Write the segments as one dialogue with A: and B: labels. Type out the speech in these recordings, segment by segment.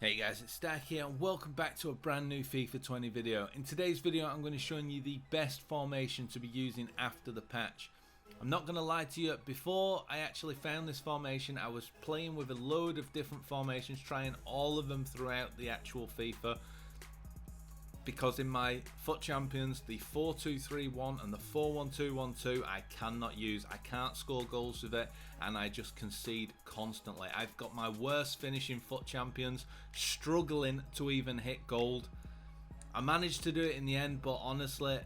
A: Hey guys, it's Stack here and welcome back to a brand new FIFA 20 video. In today's video I'm going to be showing you the best formation to be using after the patch. I'm not going to lie to you, before I actually found this formation I was playing with a load of different formations, trying all of them throughout the actual FIFA. Because in my FUT Champions, the 4-2-3-1 and the 4-1-2-1-2 I cannot use. I can't score goals with it and I just concede constantly. I've got my worst finish in FUT Champions, struggling to even hit gold. I managed to do it in the end, but honestly,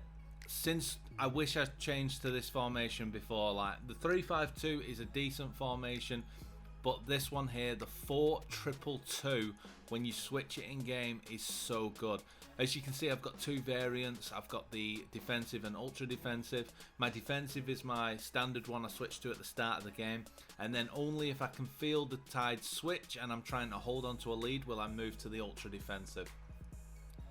A: since I wish I changed to this formation before. Like the 3-5-2 is a decent formation, but this one here, the 4-2-2, when you switch it in game, is so good. As you can see, I've got two variants. I've got the defensive and ultra defensive. My defensive is my standard one I switch to at the start of the game, and then only if I can feel the tide switch and I'm trying to hold on to a lead will I move to the ultra defensive.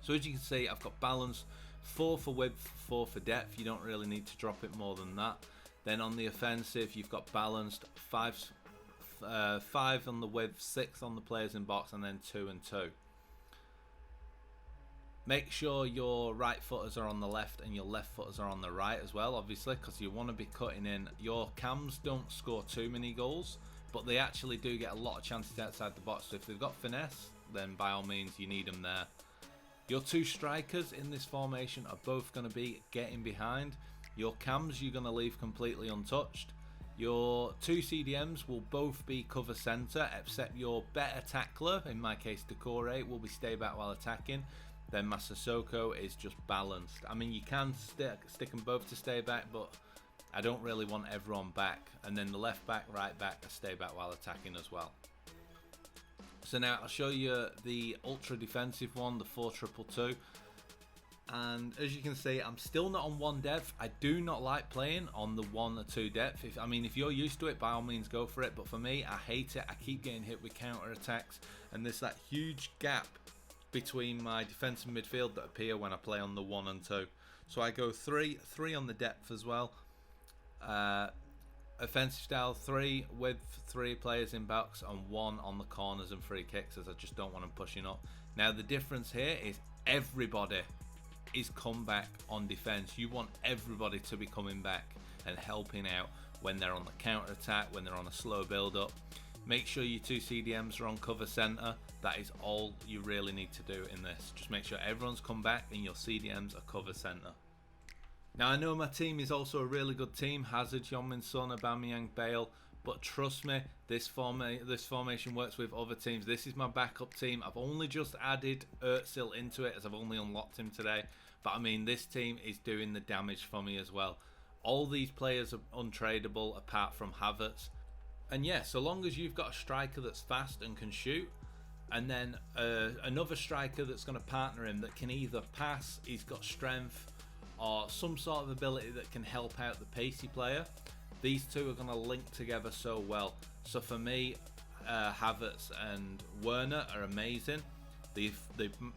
A: So as you can see, I've got balance, 4 for width, 4 for depth. You don't really need to drop it more than that. Then on the offensive, you've got balanced, 5 on the width, 6 on the players in box, and then 2 and 2. Make sure your right footers are on the left and your left footers are on the right as well, obviously, because you want to be cutting in. Your cams don't score too many goals, but they actually do get a lot of chances outside the box. So if they've got finesse, then by all means you need them there. Your two strikers in this formation are both going to be getting behind. Your cams you're going to leave completely untouched. Your two CDMs will both be cover centre, except your better tackler, in my case Decore, will be stay back while attacking. Then my Sissoko is just balanced. I mean, you can stick them both to stay back, but I don't really want everyone back. And then the left back, right back, I stay back while attacking as well. So now I'll show you the ultra defensive one, the 4-2-2. And as you can see, I'm still not on 1 depth. I do not like playing on the 1 or 2 depth. If you're used to it, by all means go for it. But for me, I hate it. I keep getting hit with counter-attacks, and there's that huge gap between my defense and midfield that appear when I play on the 1 and 2. So I go 3 on the depth as well. Offensive style 3 with 3 players in box and 1 on the corners and free kicks, as I just don't want them pushing up. Now the difference here is everybody is come back on defense. You want everybody to be coming back and helping out when they're on the counter attack, when they're on a slow build up. Make sure your two CDMs are on cover center. That is all you really need to do in this. Just make sure everyone's come back and your CDMs are cover center. Now I know my team is also a really good team, Hazard, Heung-min Son, Aubameyang, Bale, but trust me, this formation works with other teams. This is my backup team. I've only just added Özil into it as I've only unlocked him today, but I mean this team is doing the damage for me as well. All these players are untradeable apart from Havertz. And yeah, so long as you've got a striker that's fast and can shoot, and then another striker that's going to partner him that can either pass, he's got strength, or some sort of ability that can help out the pacey player, these two are going to link together so well. So for me, Havertz and Werner are amazing. The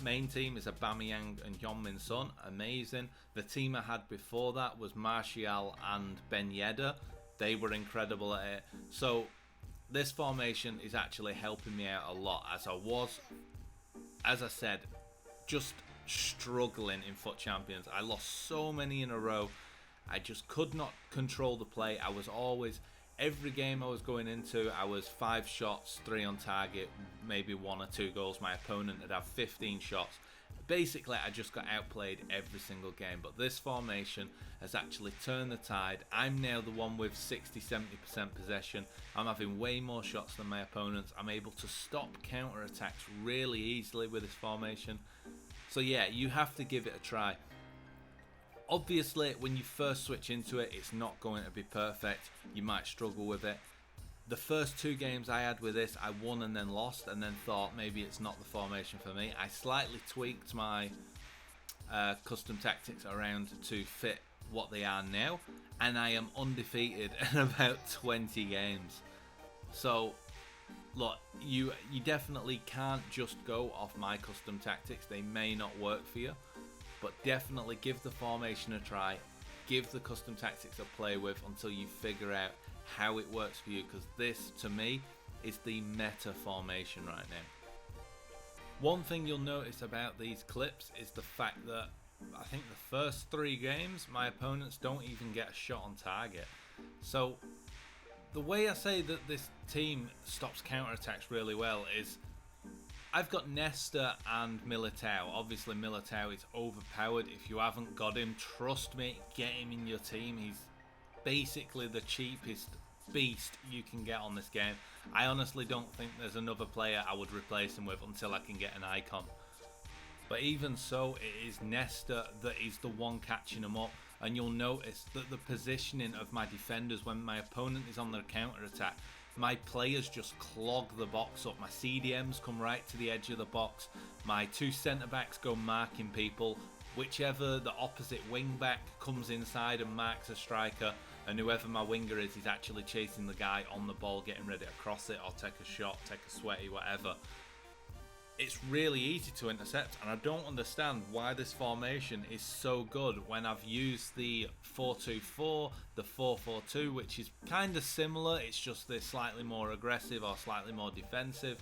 A: main team is Aubameyang and Heung-min Son, amazing. The team I had before that was Martial and Ben Yedder. They were incredible at it. So this formation is actually helping me out a lot, as I was, as I said, just struggling in FUT Champions. I lost so many in a row. I just could not control the play. I was always, every game I was going into, I was 5 shots, 3 on target, maybe 1 or 2 goals. My opponent would have 15 shots. Basically, I just got outplayed every single game, but this formation has actually turned the tide. I'm now the one with 60-70% possession. I'm having way more shots than my opponents. I'm able to stop counter-attacks really easily with this formation. So yeah, you have to give it a try. Obviously, when you first switch into it, it's not going to be perfect. You might struggle with it. The first 2 games I had with this, I won and then lost, and then thought maybe it's not the formation for me. I slightly tweaked my custom tactics around to fit what they are now, and I am undefeated in about 20 games. So look, you definitely can't just go off my custom tactics. They may not work for you, but definitely give the formation a try. Give the custom tactics a play with until you figure out how it works for you, because this to me is the meta formation right now. One thing you'll notice about these clips is the fact that I think the first 3 games, my opponents don't even get a shot on target. So the way I say that this team stops counterattacks really well is I've got Nesta and Militao. Obviously Militao is overpowered. If you haven't got him, trust me, get him in your team. He's basically the cheapest beast you can get on this game. I honestly don't think there's another player I would replace him with until I can get an icon. But even so, it is Nesta that is the one catching him up. And you'll notice that the positioning of my defenders when my opponent is on their counter attack, my players just clog the box up. My CDMs come right to the edge of the box. My 2 centre backs go marking people. Whichever the opposite wing back comes inside and marks a striker, and whoever my winger is actually chasing the guy on the ball, getting ready to cross it or take a shot, take a sweaty, whatever. It's really easy to intercept, and I don't understand why this formation is so good when I've used the 4-2-4, the 4-4-2, which is kind of similar. It's just they're slightly more aggressive or slightly more defensive.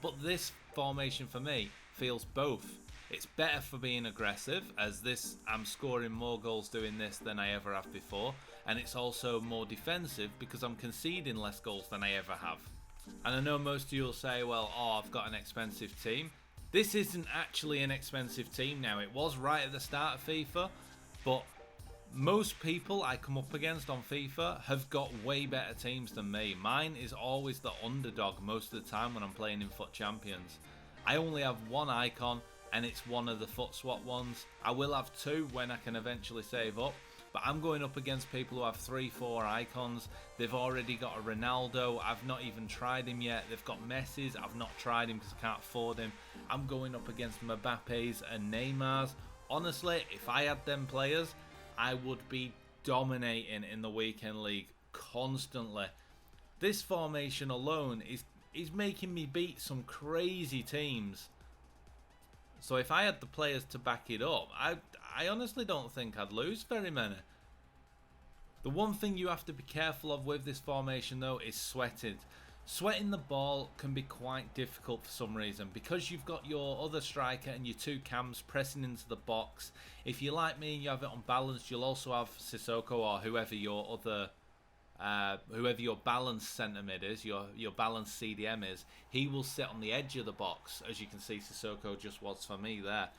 A: But this formation for me feels both. It's better for being aggressive, as this I'm scoring more goals doing this than I ever have before, and it's also more defensive because I'm conceding less goals than I ever have. And I know most of you will say, well, I've got an expensive team. This isn't actually an expensive team now. It was right at the start of FIFA, but most people I come up against on FIFA have got way better teams than me. Mine is always the underdog most of the time when I'm playing in FUT Champions. I only have 1 icon, and it's one of the FUT swap ones. I will have 2 when I can eventually save up. But I'm going up against people who have 3-4 icons. They've already got a Ronaldo. I've not even tried him yet. They've got Messi's. I've not tried him because I can't afford him. I'm going up against Mbappe's and Neymar's. Honestly, if I had them players, I would be dominating in the weekend league constantly. This formation alone is making me beat some crazy teams. So if I had the players to back it up, I honestly don't think I'd lose very many. The one thing you have to be careful of with this formation though is sweating. Sweating the ball can be quite difficult for some reason because you've got your other striker and your 2 cams pressing into the box. If you're like me and you have it unbalanced, you'll also have Sissoko or whoever your other whoever your balanced centre mid is, your balanced CDM is. He will sit on the edge of the box, as you can see Sissoko just was for me there.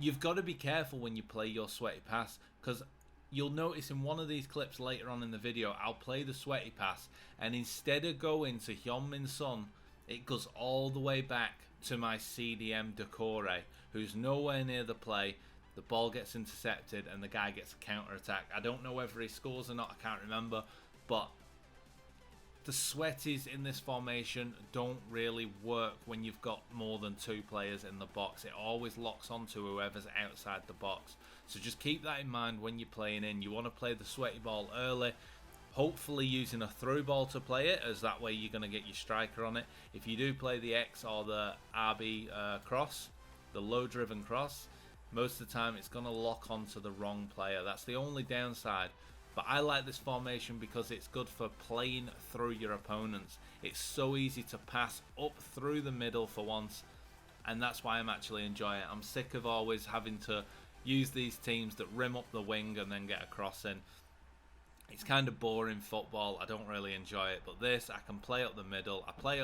A: You've got to be careful when you play your sweaty pass, because you'll notice in one of these clips later on in the video, I'll play the sweaty pass, and instead of going to Heung-min Son, it goes all the way back to my CDM Decore, who's nowhere near the play. The ball gets intercepted and the guy gets a counter attack. I don't know whether he scores or not, I can't remember, but the sweaties in this formation don't really work when you've got more than 2 players in the box. It always locks onto whoever's outside the box. So just keep that in mind when you're playing in. You want to play the sweaty ball early, hopefully using a through ball to play it, as that way you're going to get your striker on it. If you do play the X or the RB cross, the low driven cross, most of the time it's going to lock onto the wrong player. That's the only downside. But I like this formation because it's good for playing through your opponents. It's so easy to pass up through the middle for once, and that's why I'm actually enjoying it. I'm sick of always having to use these teams that rim up the wing and then get a cross in. It's kind of boring football. I don't really enjoy it. But this, I can play up the middle. I play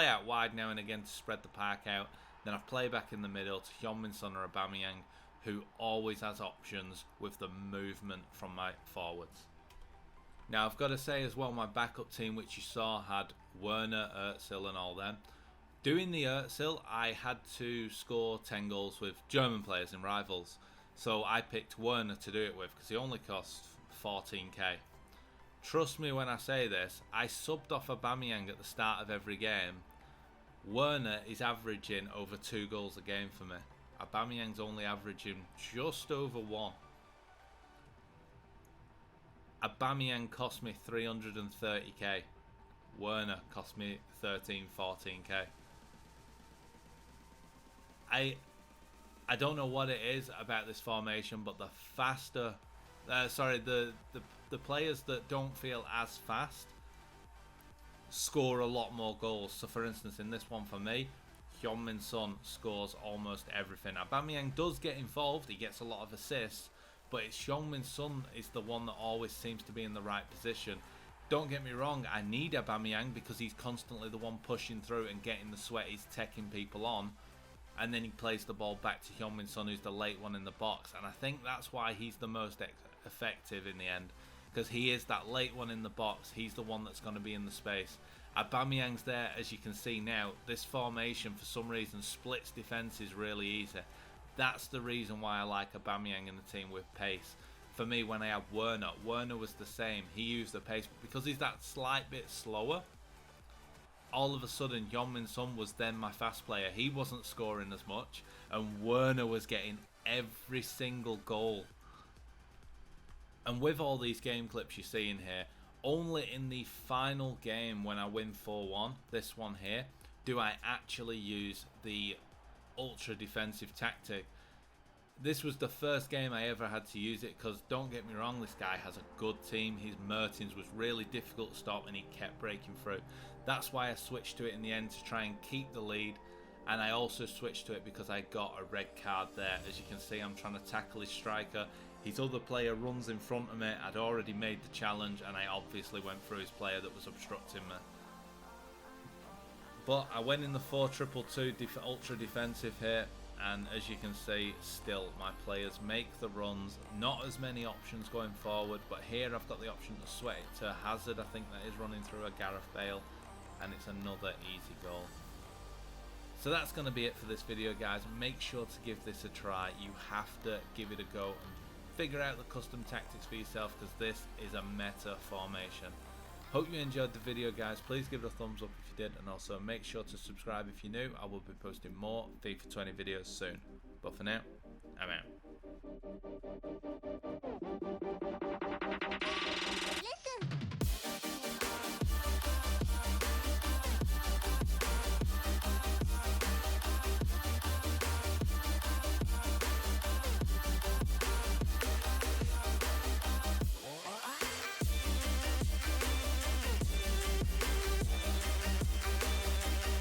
A: out wide now and again to spread the park out. Then I play back in the middle to Heung-min Son or Aubameyang, who always has options with the movement from my forwards. Now I've got to say as well, my backup team, which you saw, had Werner, Özil and all them. Doing the Özil, I had to score 10 goals with German players in rivals. So I picked Werner to do it with because he only cost 14k. Trust me when I say this, I subbed off Aubameyang at the start of every game. Werner is averaging over 2 goals a game for me. Aubameyang's only averaging just over 1. Aubameyang cost me 330k. Werner cost me 14k. I don't know what it is about this formation, but the faster, the players that don't feel as fast score a lot more goals. So for instance, in this one for me, Heung-min Son scores almost everything. Aubameyang does get involved, he gets a lot of assists, but it's Heung-min Son is the one that always seems to be in the right position. Don't get me wrong, I need Aubameyang because he's constantly the one pushing through and getting the sweat, he's taking people on, and then he plays the ball back to Heung-min Son, who's the late one in the box, and I think that's why he's the most effective in the end, because he is that late one in the box, he's the one that's going to be in the space. Aubameyang's there, as you can see now. This formation for some reason splits defences really easy. That's the reason why I like Aubameyang in the team with pace. For me, when I had Werner was the same. He used the pace, but because he's that slight bit slower, all of a sudden Heung-min Son was then my fast player. He wasn't scoring as much, and Werner was getting every single goal. And with all these game clips you see in here, only in the final game when I win 4-1, this one here, do I actually use the ultra defensive tactic. This was the first game I ever had to use it, because don't get me wrong, this guy has a good team. His Mertens was really difficult to stop and he kept breaking through. That's why I switched to it in the end, to try and keep the lead. And I also switched to it because I got a red card there. As you can see, I'm trying to tackle his striker. His other player runs in front of me. I'd already made the challenge and I obviously went through his player that was obstructing me. But I went in the 4-2-2 ultra defensive here, and as you can see, still my players make the runs. Not as many options going forward, but here I've got the option to sweat it to Hazard, I think that is running through a Gareth Bale, and it's another easy goal. So that's going to be it for this video, guys. Make sure to give this a try. You have to give it a go and figure out the custom tactics for yourself, because this is a meta formation. Hope you enjoyed the video, guys. Please give it a thumbs up if you did, and also make sure to subscribe if you're new. I will be posting more FIFA 20 videos soon. But for now, I'm out.